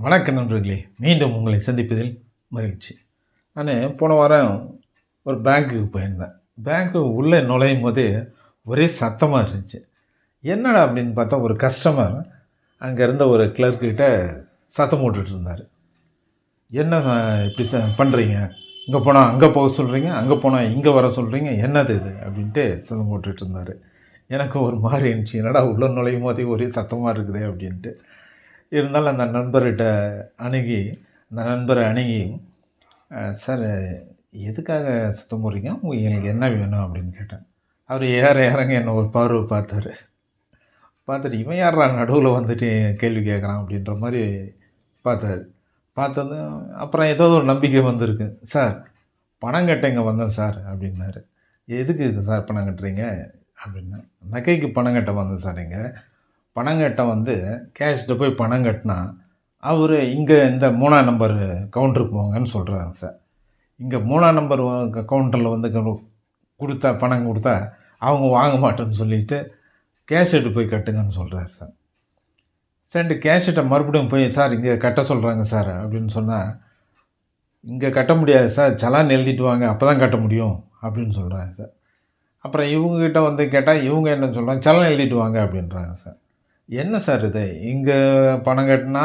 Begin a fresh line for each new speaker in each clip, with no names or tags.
வணக்க நண்பர்களே, மீண்டும் உங்களை சந்திப்பதில் மகிழ்ச்சி. நான் போன வாரம் ஒரு பேங்க்குக்கு போயிருந்தேன். பேங்க்கு உள்ளே நுழையும் போது ஒரே சத்தமாக இருந்துச்சு. என்னடா அப்படின்னு பார்த்தா ஒரு கஸ்டமர் அங்கே இருந்த ஒரு கிளர்க்கிட்ட சத்தம் போட்டுட்டு இருந்தார். என்ன இப்படி பண்ணுறீங்க? இங்கே போனால் அங்கே போக சொல்கிறீங்க, அங்கே போனால் இங்கே வர சொல்கிறீங்க, என்னது இது அப்படின்ட்டு சத்தம் போட்டுட்டு இருந்தார். எனக்கு ஒரு மாதிரி இருந்துச்சு, என்னடா உள்ளே நுழையும் போதே ஒரே சத்தமாக இருக்குதே அப்படின்ட்டு. இருந்தாலும் அந்த நண்பரை அணுகி சார் எதுக்காக சத்தம் போடுறீங்க, உங்களுக்கு என்ன வேணும் அப்படின்னு கேட்டேன். அவர் இறங்க என்னை ஒரு பார்வை பார்த்துட்டு இவன் யாரா நடுவில் வந்துட்டு கேள்வி கேட்குறான் அப்படின்ற மாதிரி பார்த்தாரு. பார்த்தது அப்புறம் ஏதோ ஒரு நம்பிக்கை வந்திருக்கு. சார் பணம் கட்ட இங்கே வந்தேன் சார் அப்படின்னாரு. எதுக்கு இது சார் பணம் கட்டுறீங்க அப்படின்னா, நகைக்கு பணம் கட்ட வந்தேன் சார். இங்கே பணம் கட்ட கேஷ்கிட்ட போய் பணம் கட்டினா அவர் இங்கே இந்த 3ஆம் நம்பர் கவுண்டருக்கு போங்கன்னு சொல்கிறாங்க சார். இங்கே 3ஆம் நம்பர் கவுண்டரில் கொடுத்தா பணம் கொடுத்தா அவங்க வாங்க மாட்டேன்னு சொல்லிவிட்டு கேஷெட்டு போய் கட்டுங்கன்னு சொல்கிறாரு சார். சரின்ட்டு கேஷெட்டை மறுபடியும் போய் சார் இங்கே கட்ட சொல்கிறாங்க சார் அப்படின்னு சொன்னால், இங்கே கட்ட முடியாது சார், சலான் எழுதிட்டு வாங்க அப்போ தான் கட்ட முடியும் அப்படின்னு சொல்கிறாங்க சார். அப்புறம் இவங்ககிட்ட கேட்டால் இவங்க என்ன சொல்கிறாங்க, சலான் எழுதிட்டு வாங்க அப்படின்றாங்க சார். என்ன சார் இது, இங்கே பணம் கட்டினா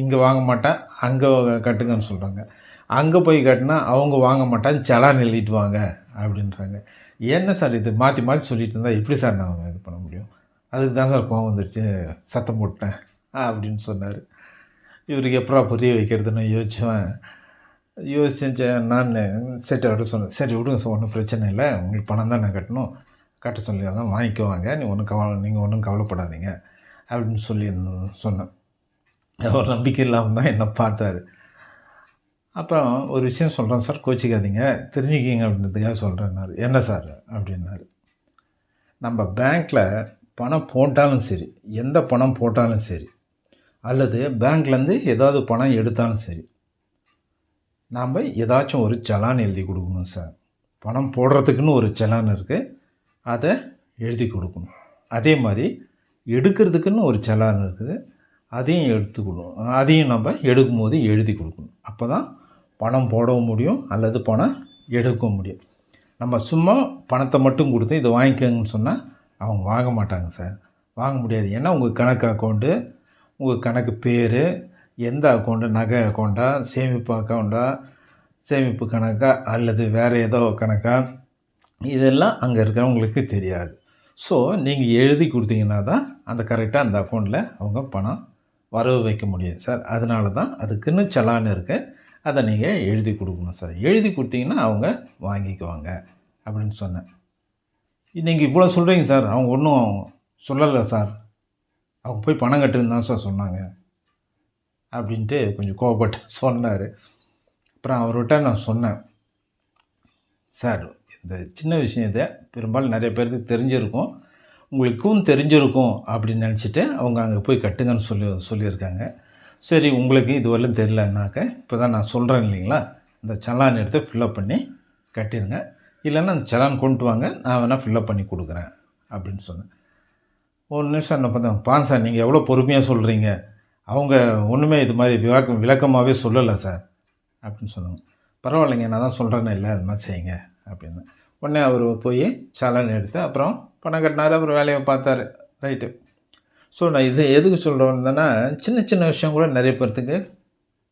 இங்கே வாங்க மாட்டேன், அங்கே கட்டுங்கன்னு சொல்கிறாங்க. அங்கே போய் கட்டினா அவங்க வாங்க மாட்டேன், சலான் எழுதிட்டு வாங்க அப்படின்றாங்க. என்ன சார் இது மாற்றி மாற்றி சொல்லிட்டு இருந்தால் எப்படி சார் நான் இது பண்ண முடியும்? அதுக்கு தான் சார் கோவம் வந்துருச்சு, சத்தம் போட்டேன் அப்படின்னு சொன்னார். இவருக்கு எப்படா புரிய வைக்கிறதுன்னு யோசிச்சேன். நான் சரி அவர்கிட்ட சொன்னேன், சரி விடுங்க சார், ஒன்றும் பிரச்சனை இல்லை, உங்களுக்கு பணம் தான் நான் கட்டணும், கட்ட சொல்லி தான் வாங்கிக்குவாங்க, நீங்கள் ஒன்றும் கவலைப்படாதீங்க அப்படின்னு சொன்னேன். அவர் நம்பிக்கை இல்லாமல் தான் என்னை பார்த்தாரு. அப்புறம் ஒரு விஷயம் சொல்கிறேன் சார், கோச்சிக்காதீங்க, தெரிஞ்சுக்கிங்க அப்படின்றதுக்காக சொல்கிறேன்னாரு. என்ன சார் அப்படின்னாரு. நம்ம பேங்க்கில் பணம் போட்டாலும் சரி, எந்த பணம் போட்டாலும் சரி, அல்லது பேங்க்லேருந்து ஏதாவது பணம் எடுத்தாலும் சரி, நாம் ஏதாச்சும் ஒரு சலான் எழுதி கொடுக்கணும் சார். பணம் போடுறதுக்குன்னு ஒரு சலான் இருக்குது, அதை எழுதி கொடுக்கணும். அதே மாதிரி எடுக்கிறதுக்குன்னு ஒரு சலான் இருக்குது, அதையும் எடுத்துக்கணும். அதையும் நம்ம எடுக்கும்போது எழுதி கொடுக்கணும். அப்போ தான் பணம் போடவும் முடியும், அல்லது பணம் எடுக்கவும் முடியும். நம்ம சும்மா பணத்தை மட்டும் கொடுத்து இதை வாங்கிக்கோங்கன்னு சொன்னால் அவங்க வாங்க மாட்டாங்க சார், வாங்க முடியாது. ஏன்னா உங்கள் கணக்கு அக்கௌண்ட்டு, உங்கள் கணக்கு பேர், எந்த அக்கௌண்ட்டு, நகை அக்கௌண்ட்டா, சேமிப்பு அக்கௌண்ட்டா, சேமிப்பு கணக்கா, அல்லது வேறு ஏதோ கணக்கா, இதெல்லாம் அங்கே இருக்கிறவங்களுக்கு தெரியாது. ஸோ நீங்கள் எழுதி கொடுத்தீங்கன்னா தான் அந்த கரெக்டாக அந்த அக்கௌண்ட்டில் அவங்க பணம் வரவு வைக்க முடியும் சார். அதனால தான் அதுக்குன்னு சலான் இருக்குது, அதை நீங்கள் எழுதி கொடுக்கணும் சார். எழுதி கொடுத்தீங்கன்னா அவங்க வாங்கிக்குவாங்க அப்படின்னு சொன்னேன். நீங்கள் இவ்வளோ சொல்கிறீங்க சார், அவங்க ஒன்றும் சொல்லலை சார், அவங்க போய் பணம் கட்டுன்னு தான் சார் சொன்னாங்க அப்படின்ட்டு கொஞ்சம் கோவப்பட்டு சொன்னார். அப்புறம் அவர்கிட்ட நான் சொன்னேன், சார் இந்த சின்ன விஷயத்தை பெரும்பாலும் நிறைய பேருக்கு தெரிஞ்சிருக்கும், உங்களுக்கும் தெரிஞ்சிருக்கும் அப்படின்னு நினச்சிட்டு அவங்க அங்கே போய் கட்டுங்கன்னு சொல்லியிருக்காங்க. சரி உங்களுக்கு இதுவரையிலும் தெரியலன்னாக்க இப்போ தான் நான் சொல்கிறேன் இல்லைங்களா, இந்த சலான் எடுத்து ஃபில்லப் பண்ணி கட்டிடுங்க, இல்லைன்னா அந்த சலான் கொண்டு வாங்க, நான் வேணால் ஃபில்லப் பண்ணி கொடுக்குறேன் அப்படின்னு சொன்னேன். ஒரு நிமிஷம் என்ன பார்த்தேன், சார் நீங்கள் எவ்வளோ பொறுமையாக சொல்கிறீங்க, அவங்க ஒன்றுமே இது மாதிரி விளக்கமாகவே சொல்லலை சார் அப்படின்னு சொன்னாங்க. பரவாயில்லைங்க, நான் தான் சொல்கிறேன்னு இல்லை, அது மாதிரி செய்யுங்க அப்படின்னு. உடனே அவர் போய் சலான் எடுத்து அப்புறம் பணம் கட்டினார், அப்புறம் வேலையை பார்த்தாரு. ரைட்டு. ஸோ நான் இது எதுக்கு சொல்கிறேன்னா, சின்ன சின்ன விஷயம் கூட நிறைய பேர்த்துக்கு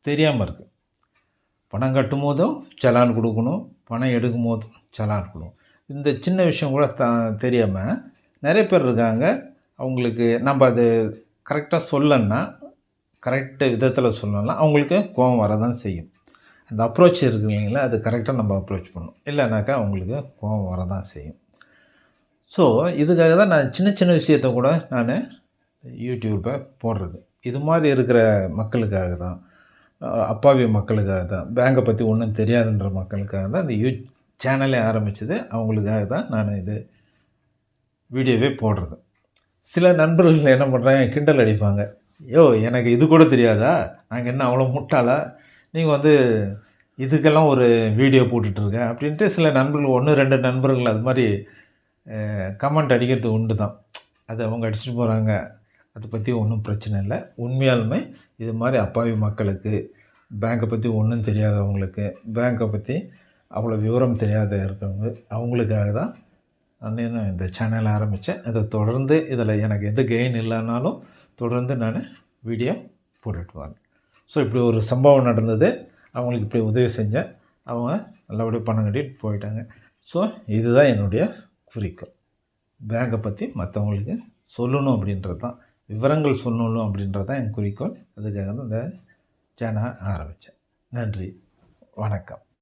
தெரியாமல் இருக்குது. பணம் கட்டும் போதும் சலான் கொடுக்கணும், பணம் எடுக்கும் போதும் சலான் கொடுக்கணும். இந்த சின்ன விஷயம் கூட தெரியாமல் நிறைய பேர் இருக்காங்க. அவங்களுக்கு நம்ம அது கரெக்டாக சொல்லலைன்னா, கரெக்டு விதத்தில் சொல்லலைன்னா அவங்களுக்கு கோபம் வரதான் செய்யும். அந்த அப்ரோச் இருக்குது இல்லைங்களா, அது கரெக்டாக நம்ம அப்ரோச் பண்ணணும், இல்லைனாக்கா அவங்களுக்கு கோபம் வரதான் செய்யும். ஸோ இதுக்காக தான் நான் சின்ன சின்ன விஷயத்தை கூட நான் யூடியூப்பை போடுறது. இது மாதிரி இருக்கிற மக்களுக்காக தான், அப்பாவி மக்களுக்காக தான், பேங்கை பற்றி ஒன்றும் தெரியாதுன்ற மக்களுக்காக தான் இந்த சேனலே ஆரம்பித்தது. அவங்களுக்காக தான் நான் இது வீடியோவே போடுறது. சில நண்பர்கள் என்ன பண்ணுறாங்க, கிண்டல் அடிப்பாங்க, எனக்கு இது கூட தெரியாதா, நாங்கள் என்ன அவ்வளோ முட்டாளா, நீங்கள் இதுக்கெல்லாம் ஒரு வீடியோ போட்டுட்ருக்க அப்படின்ட்டு சில நண்பர்கள், 1-2 நண்பர்கள் அது மாதிரி கமெண்ட் அடிக்கிறது உண்டு தான். அது அவங்க அடிச்சுட்டு போகிறாங்க. அதை பற்றி ஒன்றும் பிரச்சனை இல்லை. உண்மையாலுமே இது மாதிரி அப்பாவி மக்களுக்கு, பேங்க்கை பற்றி ஒன்றும் தெரியாதவங்களுக்கு, பேங்க்கை பற்றி அவ்வளோ விவரம் தெரியாத இருக்கிறவங்க அவங்களுக்காக தான் நான் இந்த சேனல் ஆரம்பித்தேன். அதை தொடர்ந்து இதில் எனக்கு எந்த கெயின் இல்லைனாலும் தொடர்ந்து நான் வீடியோ போட்டுட்டு வரேன். ஸோ இப்படி ஒரு சம்பவம் நடந்தது. அவங்களுக்கு இப்படி உதவி செஞ்சேன். அவங்க நல்லபடியாக பணம் கட்டிட்டு போயிட்டாங்க. ஸோ இதுதான் என்னுடைய குறிக்கோள். பேங்கை பற்றி மற்றவங்களுக்கு சொல்லணும் அப்படின்றது தான், விவரங்கள் சொல்லணும் அப்படின்றது தான் என் குறிக்கோள். அதுக்காக தான் இந்த சேனல் ஆரம்பித்தேன். நன்றி, வணக்கம்.